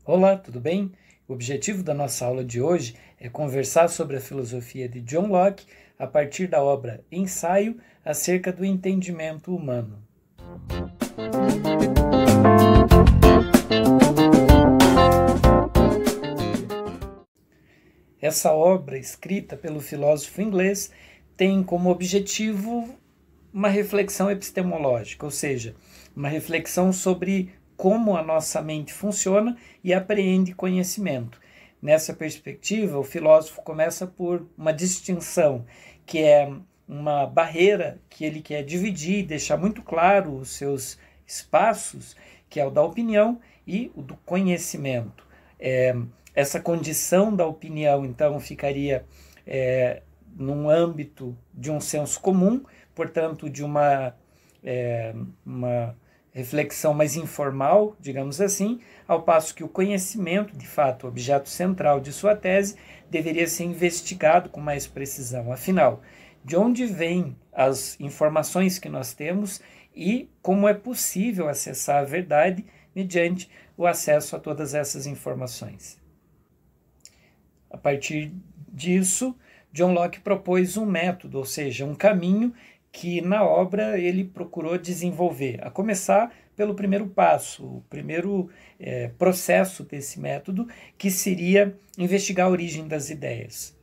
Olá, tudo bem? O objetivo da nossa aula de hoje é conversar sobre a filosofia de John Locke a partir da obra Ensaio acerca do entendimento humano. Essa obra, escrita pelo filósofo inglês, tem como objetivo uma reflexão epistemológica, ou seja, uma reflexão sobre como a nossa mente funciona e apreende conhecimento. Nessa perspectiva, o filósofo começa por uma distinção, que é uma barreira que ele quer dividir, deixar muito claro os seus espaços, que é o da opinião e o do conhecimento. Essa condição da opinião, então, ficaria num âmbito de um senso comum, portanto, de uma reflexão mais informal, digamos assim, ao passo que o conhecimento, de fato, o objeto central de sua tese, deveria ser investigado com mais precisão. Afinal, de onde vêm as informações que nós temos e como é possível acessar a verdade mediante o acesso a todas essas informações. A partir disso, John Locke propôs um método, ou seja, um caminho que na obra ele procurou desenvolver, a começar pelo primeiro passo, o primeiro processo desse método, que seria investigar a origem das ideias.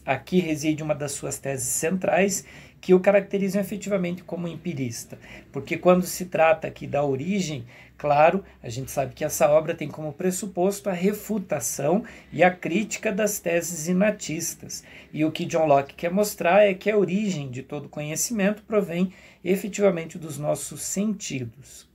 Aqui reside uma das suas teses centrais, que o caracterizam efetivamente como empirista, porque quando se trata aqui da origem, claro, a gente sabe que essa obra tem como pressuposto a refutação e a crítica das teses inatistas, e o que John Locke quer mostrar é que a origem de todo conhecimento provém efetivamente dos nossos sentidos.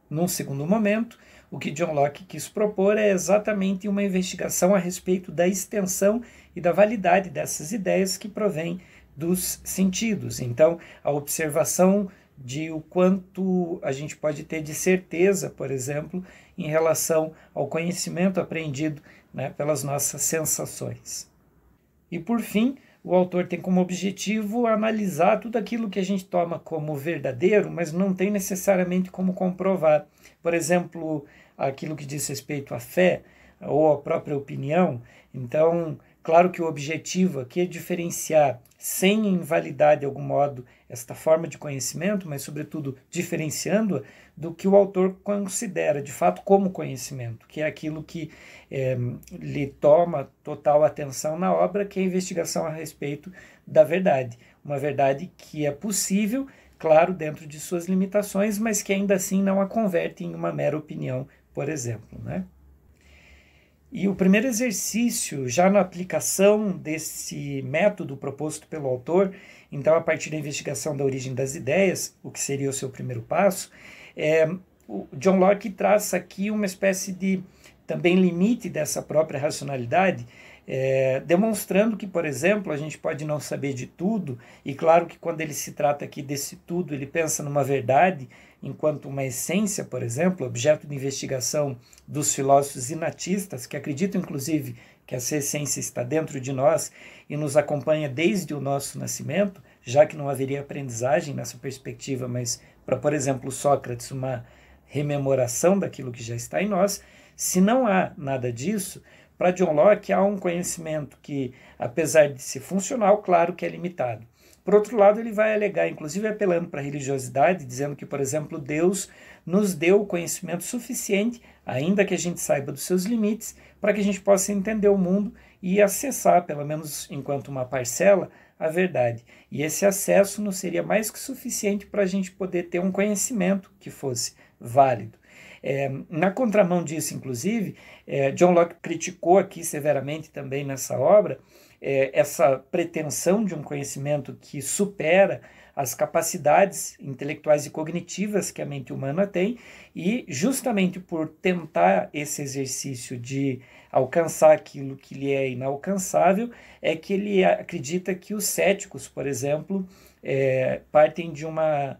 Num segundo momento, o que John Locke quis propor é exatamente uma investigação a respeito da extensão e da validade dessas ideias que provém dos sentidos. Então, a observação de o quanto a gente pode ter de certeza, por exemplo, em relação ao conhecimento apreendido, pelas nossas sensações. E, por fim, o autor tem como objetivo analisar tudo aquilo que a gente toma como verdadeiro, mas não tem necessariamente como comprovar. Por exemplo, aquilo que diz respeito à fé ou à própria opinião. Então, claro que o objetivo aqui é diferenciar, sem invalidar de algum modo esta forma de conhecimento, mas sobretudo diferenciando-a do que o autor considera de fato como conhecimento, que é aquilo que lhe toma total atenção na obra, que é a investigação a respeito da verdade. Uma verdade que é possível, claro, dentro de suas limitações, mas que ainda assim não a converte em uma mera opinião, por exemplo, E o primeiro exercício, já na aplicação desse método proposto pelo autor, então a partir da investigação da origem das ideias, o que seria o seu primeiro passo, o John Locke traça aqui uma espécie de também limite dessa própria racionalidade, demonstrando que, por exemplo, a gente pode não saber de tudo, e claro que quando ele se trata aqui desse tudo, ele pensa numa verdade, enquanto uma essência, por exemplo, objeto de investigação dos filósofos inatistas, que acreditam, inclusive, que essa essência está dentro de nós e nos acompanha desde o nosso nascimento, já que não haveria aprendizagem nessa perspectiva, mas para, por exemplo, Sócrates, uma rememoração daquilo que já está em nós. Se não há nada disso, para John Locke há um conhecimento que, apesar de ser funcional, claro que é limitado. Por outro lado, ele vai alegar, inclusive apelando para a religiosidade, dizendo que, por exemplo, Deus nos deu o conhecimento suficiente, ainda que a gente saiba dos seus limites, para que a gente possa entender o mundo e acessar, pelo menos enquanto uma parcela, a verdade. E esse acesso não seria mais que suficiente para a gente poder ter um conhecimento que fosse válido. Na contramão disso, inclusive, John Locke criticou aqui severamente também nessa obra essa pretensão de um conhecimento que supera as capacidades intelectuais e cognitivas que a mente humana tem, e justamente por tentar esse exercício de alcançar aquilo que lhe é inalcançável, é que ele acredita que os céticos, por exemplo, partem de uma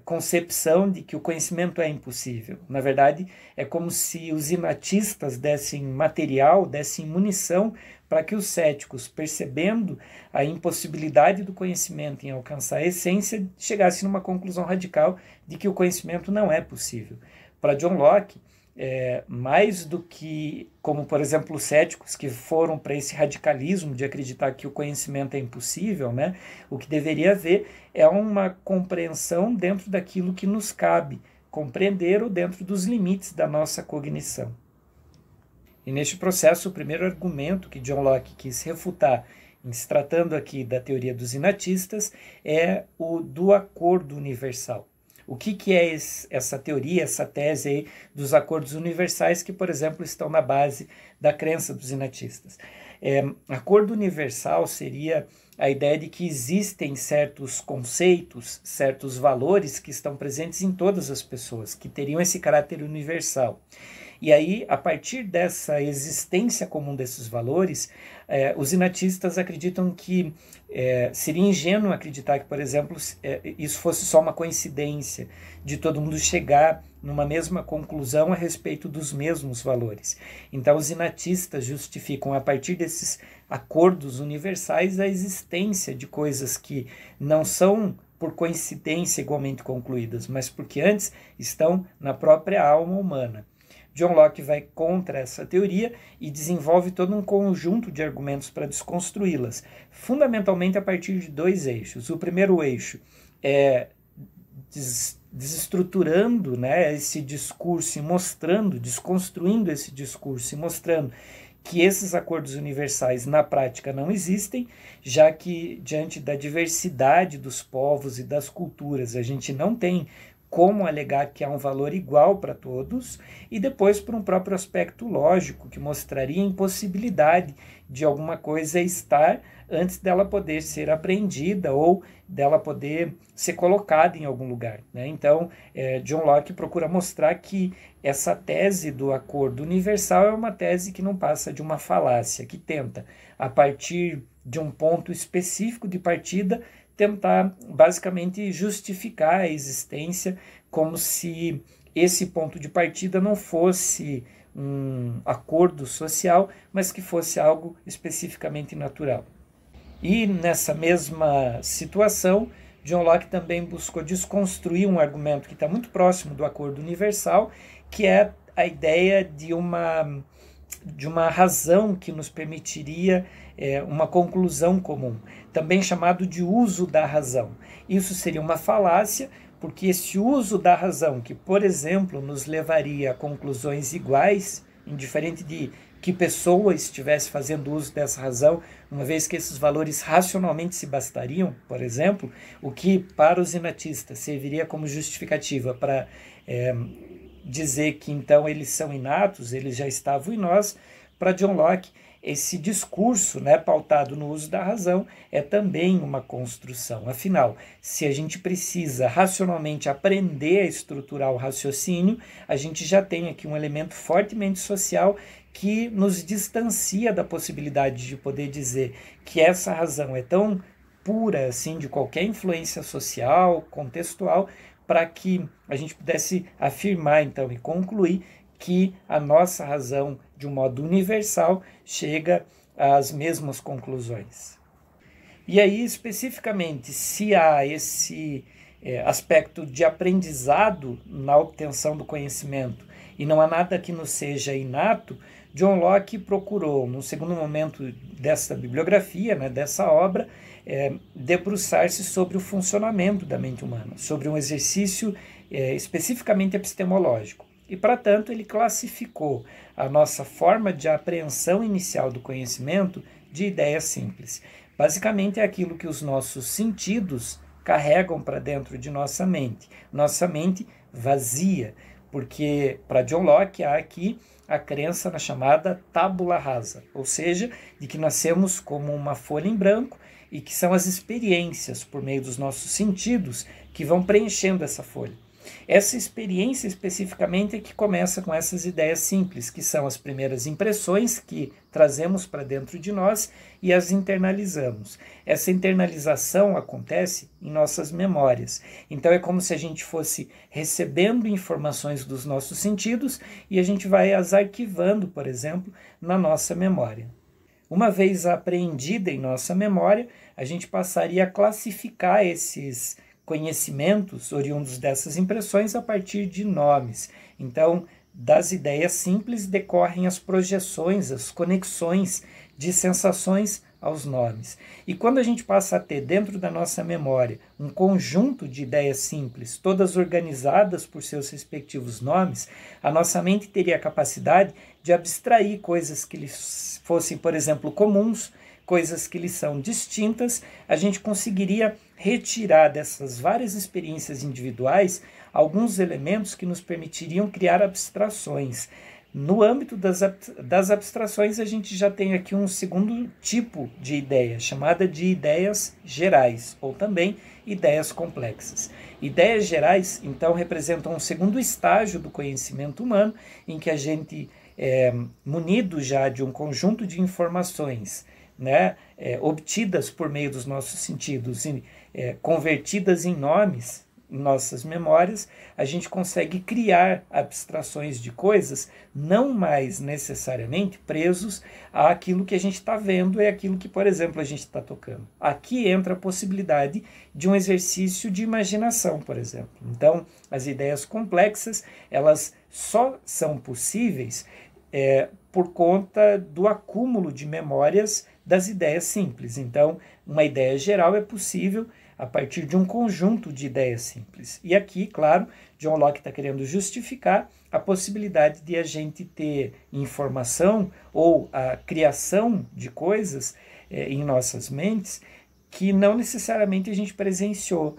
concepção de que o conhecimento é impossível. Na verdade, é como se os inatistas dessem material, dessem munição para que os céticos, percebendo a impossibilidade do conhecimento em alcançar a essência, chegassem numa conclusão radical de que o conhecimento não é possível. Para John Locke, mais do que, como por exemplo os céticos que foram para esse radicalismo de acreditar que o conhecimento é impossível, né? O que deveria haver é uma compreensão dentro daquilo que nos cabe compreender ou dentro dos limites da nossa cognição. E neste processo, o primeiro argumento que John Locke quis refutar, em se tratando aqui da teoria dos inatistas, é o do acordo universal. O que é essa teoria, essa tese aí dos acordos universais que, por exemplo, estão na base da crença dos inatistas? Acordo universal seria a ideia de que existem certos conceitos, certos valores que estão presentes em todas as pessoas, que teriam esse caráter universal. E aí, a partir dessa existência comum desses valores, os inatistas acreditam que seria ingênuo acreditar que, por exemplo, isso fosse só uma coincidência de todo mundo chegar numa mesma conclusão a respeito dos mesmos valores. Então, os inatistas justificam, a partir desses acordos universais, a existência de coisas que não são por coincidência igualmente concluídas, mas porque antes estão na própria alma humana. John Locke vai contra essa teoria e desenvolve todo um conjunto de argumentos para desconstruí-las, fundamentalmente a partir de dois eixos. O primeiro eixo é desestruturando, né, esse discurso e mostrando, desconstruindo esse discurso e mostrando que esses acordos universais na prática não existem, já que diante da diversidade dos povos e das culturas a gente não tem como alegar que há um valor igual para todos, e depois por um próprio aspecto lógico, que mostraria a impossibilidade de alguma coisa estar antes dela poder ser apreendida ou dela poder ser colocada em algum lugar, né? Então, John Locke procura mostrar que essa tese do acordo universal é uma tese que não passa de uma falácia, que tenta, a partir de um ponto específico de partida, tentar basicamente justificar a existência como se esse ponto de partida não fosse um acordo social, mas que fosse algo especificamente natural. E nessa mesma situação, John Locke também buscou desconstruir um argumento que está muito próximo do acordo universal, que é a ideia de uma razão que nos permitiria uma conclusão comum, também chamado de uso da razão. Isso seria uma falácia, porque esse uso da razão, que, por exemplo, nos levaria a conclusões iguais, indiferente de que pessoa estivesse fazendo uso dessa razão, uma vez que esses valores racionalmente se bastariam, por exemplo, o que para os inatistas serviria como justificativa para dizer que então eles são inatos, eles já estavam em nós. Para John Locke, esse discurso, né, pautado no uso da razão é também uma construção. Afinal, se a gente precisa racionalmente aprender a estruturar o raciocínio, a gente já tem aqui um elemento fortemente social que nos distancia da possibilidade de poder dizer que essa razão é tão pura assim de qualquer influência social, contextual, para que a gente pudesse afirmar então e concluir que a nossa razão, de um modo universal, chega às mesmas conclusões. E aí, especificamente, se há esse aspecto de aprendizado na obtenção do conhecimento e não há nada que nos seja inato, John Locke procurou, no segundo momento dessa bibliografia, né, dessa obra, debruçar-se sobre o funcionamento da mente humana, sobre um exercício especificamente epistemológico. E, para tanto, ele classificou a nossa forma de apreensão inicial do conhecimento de ideias simples. Basicamente, é aquilo que os nossos sentidos carregam para dentro de nossa mente vazia, porque, para John Locke, há aqui a crença na chamada tábula rasa, ou seja, de que nascemos como uma folha em branco e que são as experiências, por meio dos nossos sentidos, que vão preenchendo essa folha. Essa experiência especificamente é que começa com essas ideias simples, que são as primeiras impressões que trazemos para dentro de nós e as internalizamos. Essa internalização acontece em nossas memórias. Então é como se a gente fosse recebendo informações dos nossos sentidos e a gente vai as arquivando, por exemplo, na nossa memória. Uma vez apreendida em nossa memória, a gente passaria a classificar esses conhecimentos oriundos dessas impressões a partir de nomes. Então, das ideias simples decorrem as projeções, as conexões de sensações aos nomes. E quando a gente passa a ter dentro da nossa memória um conjunto de ideias simples, todas organizadas por seus respectivos nomes, a nossa mente teria a capacidade de abstrair coisas que lhes fossem, por exemplo, comuns, coisas que lhes são distintas. A gente conseguiria retirar dessas várias experiências individuais alguns elementos que nos permitiriam criar abstrações. No âmbito das abstrações, a gente já tem aqui um segundo tipo de ideia, chamada de ideias gerais, ou também ideias complexas. Ideias gerais, então, representam um segundo estágio do conhecimento humano, em que a gente, munido já de um conjunto de informações, né, obtidas por meio dos nossos sentidos, convertidas em nomes, em nossas memórias, a gente consegue criar abstrações de coisas não mais necessariamente presos àquilo que a gente está vendo e aquilo que, por exemplo, a gente está tocando. Aqui entra a possibilidade de um exercício de imaginação, por exemplo. Então, as ideias complexas, elas só são possíveis por conta do acúmulo de memórias das ideias simples. Então, uma ideia geral é possível a partir de um conjunto de ideias simples. E aqui, claro, John Locke está querendo justificar a possibilidade de a gente ter informação ou a criação de coisas em nossas mentes que não necessariamente a gente presenciou.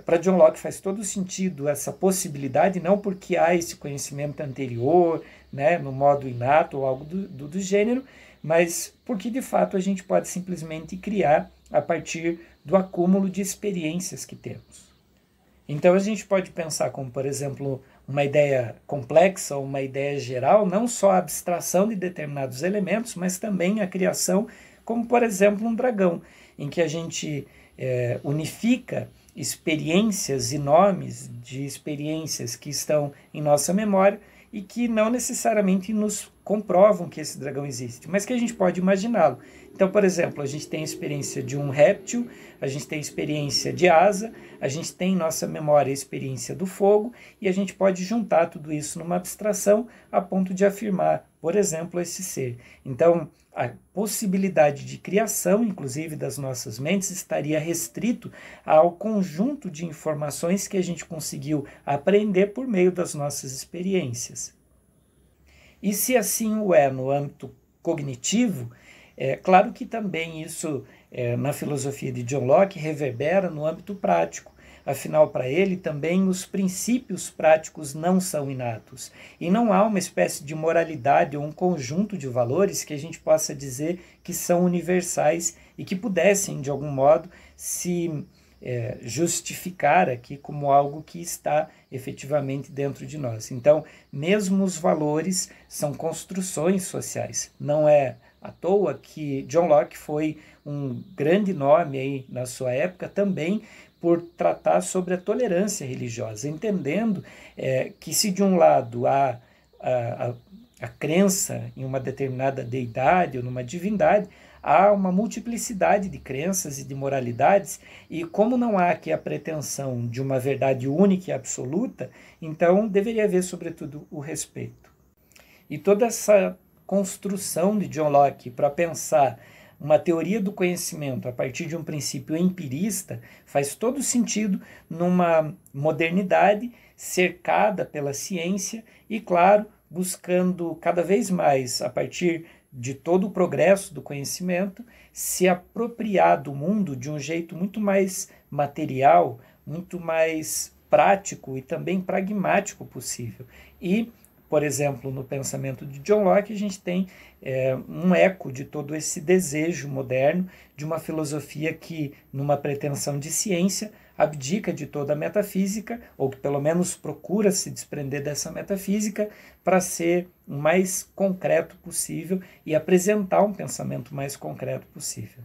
Para John Locke faz todo sentido essa possibilidade, não porque há esse conhecimento anterior, né, no modo inato ou algo do gênero, mas porque de fato a gente pode simplesmente criar a partir do acúmulo de experiências que temos. Então a gente pode pensar como, por exemplo, uma ideia complexa ou uma ideia geral, não só a abstração de determinados elementos, mas também a criação, como por exemplo um dragão, em que a gente unifica experiências e nomes de experiências que estão em nossa memória e que não necessariamente nos comprovam que esse dragão existe, mas que a gente pode imaginá-lo. Então, por exemplo, a gente tem a experiência de um réptil, a gente tem a experiência de asa, a gente tem em nossa memória a experiência do fogo, e a gente pode juntar tudo isso numa abstração a ponto de afirmar, por exemplo, esse ser. Então, a possibilidade de criação, inclusive, das nossas mentes estaria restrito ao conjunto de informações que a gente conseguiu aprender por meio das nossas experiências. E se assim o é no âmbito cognitivo, claro que também isso, na filosofia de John Locke, reverbera no âmbito prático. Afinal, para ele, também os princípios práticos não são inatos. E não há uma espécie de moralidade ou um conjunto de valores que a gente possa dizer que são universais e que pudessem, de algum modo, se justificar aqui como algo que está efetivamente dentro de nós. Então, mesmo os valores são construções sociais. Não é à toa que John Locke foi um grande nome aí na sua época também por tratar sobre a tolerância religiosa, entendendo que se de um lado há a crença em uma determinada deidade ou numa divindade, há uma multiplicidade de crenças e de moralidades, e como não há aqui a pretensão de uma verdade única e absoluta, então deveria haver, sobretudo, o respeito. E toda essa construção de John Locke para pensar uma teoria do conhecimento a partir de um princípio empirista faz todo sentido numa modernidade cercada pela ciência e, claro, buscando cada vez mais, a partir de todo o progresso do conhecimento, se apropriar do mundo de um jeito muito mais material, muito mais prático e também pragmático possível. E, por exemplo, no pensamento de John Locke, a gente tem um eco de todo esse desejo moderno de uma filosofia que, numa pretensão de ciência, abdica de toda a metafísica, ou que pelo menos procura se desprender dessa metafísica para ser o mais concreto possível e apresentar um pensamento mais concreto possível.